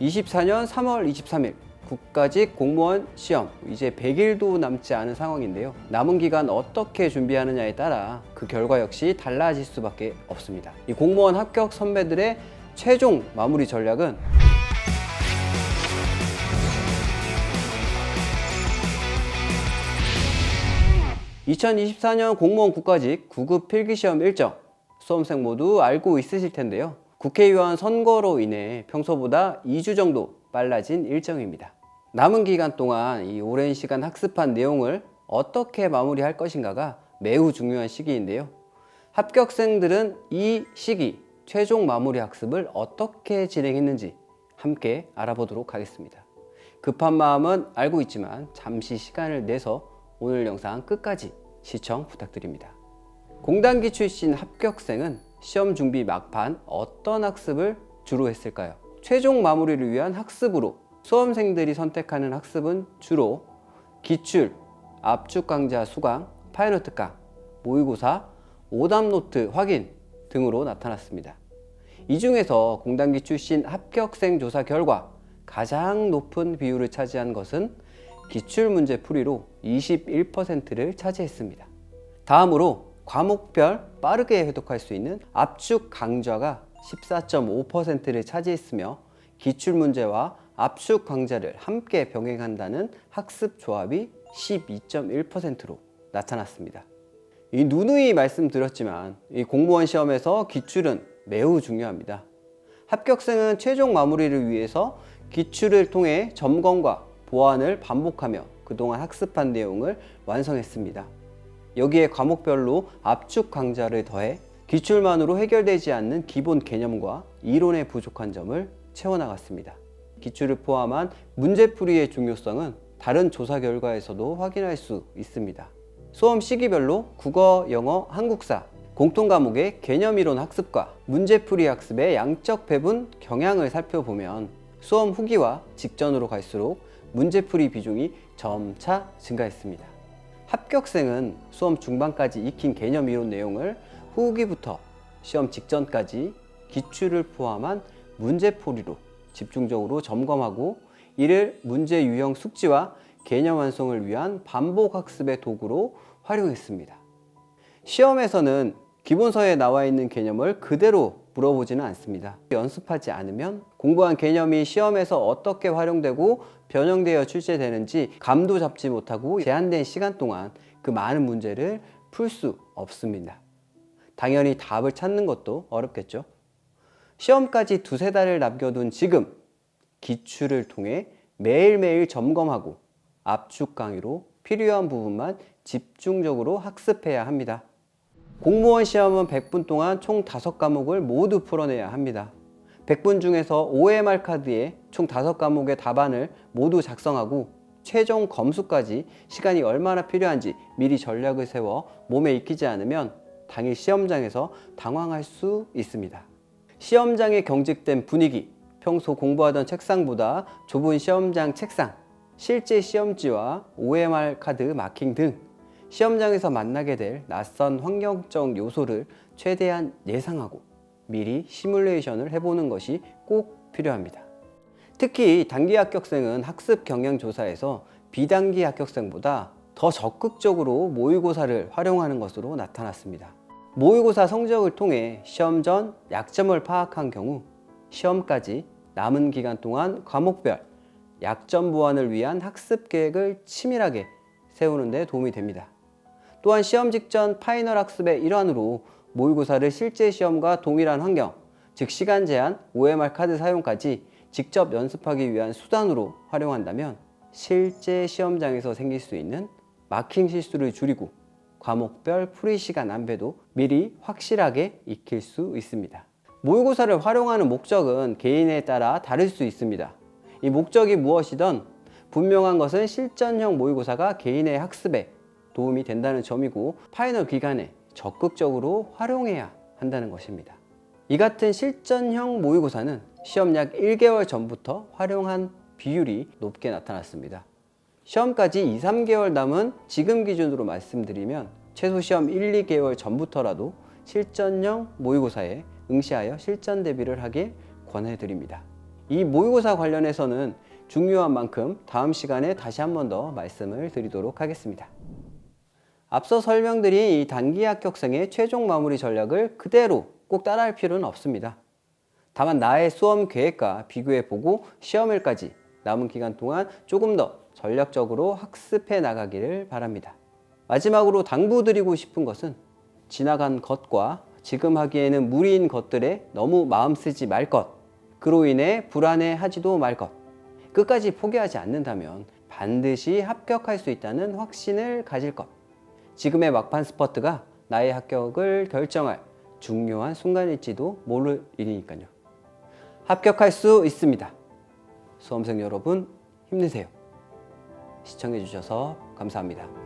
24년 3월 23일 국가직 공무원 시험 이제 100일도 남지 않은 상황인데요. 남은 기간 어떻게 준비하느냐에 따라 그 결과 역시 달라질 수밖에 없습니다. 이 공무원 합격 선배들의 최종 마무리 전략은 (2024년) 공무원 국가직 9급 필기시험 일정 수험생 모두 알고 있으실 텐데요. 국회의원 선거로 인해 평소보다 2주 정도 빨라진 일정입니다. 남은 기간 동안 이 오랜 시간 학습한 내용을 어떻게 마무리할 것인가가 매우 중요한 시기인데요. 합격생들은 이 시기 최종 마무리 학습을 어떻게 진행했는지 함께 알아보도록 하겠습니다. 급한 마음은 알고 있지만 잠시 시간을 내서 오늘 영상 끝까지 시청 부탁드립니다. 공단기 출신 합격생은 시험 준비 막판 어떤 학습을 주로 했을까요? 최종 마무리를 위한 학습으로 수험생들이 선택하는 학습은 주로 기출, 압축 강좌 수강, 파이널 특강, 모의고사, 오답노트 확인 등으로 나타났습니다. 이 중에서 공단기 출신 합격생 조사 결과 가장 높은 비율을 차지한 것은 기출 문제 풀이로 21%를 차지했습니다. 다음으로 과목별 빠르게 회독할 수 있는 압축 강좌가 14.5%를 차지했으며 기출문제와 압축 강좌를 함께 병행한다는 학습 조합이 12.1%로 나타났습니다. 이 누누이 말씀드렸지만 이 공무원 시험에서 기출은 매우 중요합니다. 합격생은 최종 마무리를 위해서 기출을 통해 점검과 보완을 반복하며 그동안 학습한 내용을 완성했습니다. 여기에 과목별로 압축 강좌를 더해 기출만으로 해결되지 않는 기본 개념과 이론의 부족한 점을 채워나갔습니다. 기출을 포함한 문제풀이의 중요성은 다른 조사 결과에서도 확인할 수 있습니다. 수험 시기별로 국어, 영어, 한국사 공통과목의 개념이론 학습과 문제풀이 학습의 양적 배분 경향을 살펴보면 수험 후기와 직전으로 갈수록 문제풀이 비중이 점차 증가했습니다. 합격생은 수험 중반까지 익힌 개념 이론 내용을 후기부터 시험 직전까지 기출을 포함한 문제풀이로 집중적으로 점검하고 이를 문제 유형 숙지와 개념 완성을 위한 반복 학습의 도구로 활용했습니다. 시험에서는 기본서에 나와 있는 개념을 그대로 물어보지는 않습니다. 연습하지 않으면 공부한 개념이 시험에서 어떻게 활용되고 변형되어 출제되는지 감도 잡지 못하고 제한된 시간 동안 그 많은 문제를 풀 수 없습니다. 당연히 답을 찾는 것도 어렵겠죠. 시험까지 두세 달을 남겨둔 지금 기출을 통해 매일매일 점검하고 압축 강의로 필요한 부분만 집중적으로 학습해야 합니다. 공무원 시험은 100분 동안 총 5과목을 모두 풀어내야 합니다. 100분 중에서 OMR 카드에 총 5과목의 답안을 모두 작성하고 최종 검수까지 시간이 얼마나 필요한지 미리 전략을 세워 몸에 익히지 않으면 당일 시험장에서 당황할 수 있습니다. 시험장에 경직된 분위기, 평소 공부하던 책상보다 좁은 시험장 책상, 실제 시험지와 OMR 카드 마킹 등 시험장에서 만나게 될 낯선 환경적 요소를 최대한 예상하고 미리 시뮬레이션을 해보는 것이 꼭 필요합니다. 특히 단기 합격생은 학습 경향 조사에서 비단기 합격생보다 더 적극적으로 모의고사를 활용하는 것으로 나타났습니다. 모의고사 성적을 통해 시험 전 약점을 파악한 경우 시험까지 남은 기간 동안 과목별 약점 보완을 위한 학습 계획을 치밀하게 세우는 데 도움이 됩니다. 또한 시험 직전 파이널 학습의 일환으로 모의고사를 실제 시험과 동일한 환경, 즉 시간 제한, OMR 카드 사용까지 직접 연습하기 위한 수단으로 활용한다면 실제 시험장에서 생길 수 있는 마킹 실수를 줄이고 과목별 풀이 시간 안배도 미리 확실하게 익힐 수 있습니다. 모의고사를 활용하는 목적은 개인에 따라 다를 수 있습니다. 이 목적이 무엇이든 분명한 것은 실전형 모의고사가 개인의 학습에 도움이 된다는 점이고 파이널 기간에 적극적으로 활용해야 한다는 것입니다. 이 같은 실전형 모의고사는 시험 약 1개월 전부터 활용한 비율이 높게 나타났습니다. 시험까지 2~3개월 남은 지금 기준으로 말씀드리면 최소 시험 1~2개월 전부터라도 실전형 모의고사에 응시하여 실전 대비를 하길 권해드립니다. 이 모의고사 관련해서는 중요한 만큼 다음 시간에 다시 한 번 더 말씀을 드리도록 하겠습니다. 앞서 설명드린 이 단기 합격생의 최종 마무리 전략을 그대로 꼭 따라할 필요는 없습니다. 다만 나의 수험 계획과 비교해보고 시험일까지 남은 기간 동안 조금 더 전략적으로 학습해 나가기를 바랍니다. 마지막으로 당부드리고 싶은 것은 지나간 것과 지금 하기에는 무리인 것들에 너무 마음 쓰지 말 것, 그로 인해 불안해하지도 말 것, 끝까지 포기하지 않는다면 반드시 합격할 수 있다는 확신을 가질 것. 지금의 막판 스퍼트가 나의 합격을 결정할 중요한 순간일지도 모를 일이니까요. 합격할 수 있습니다. 수험생 여러분 힘내세요. 시청해 주셔서 감사합니다.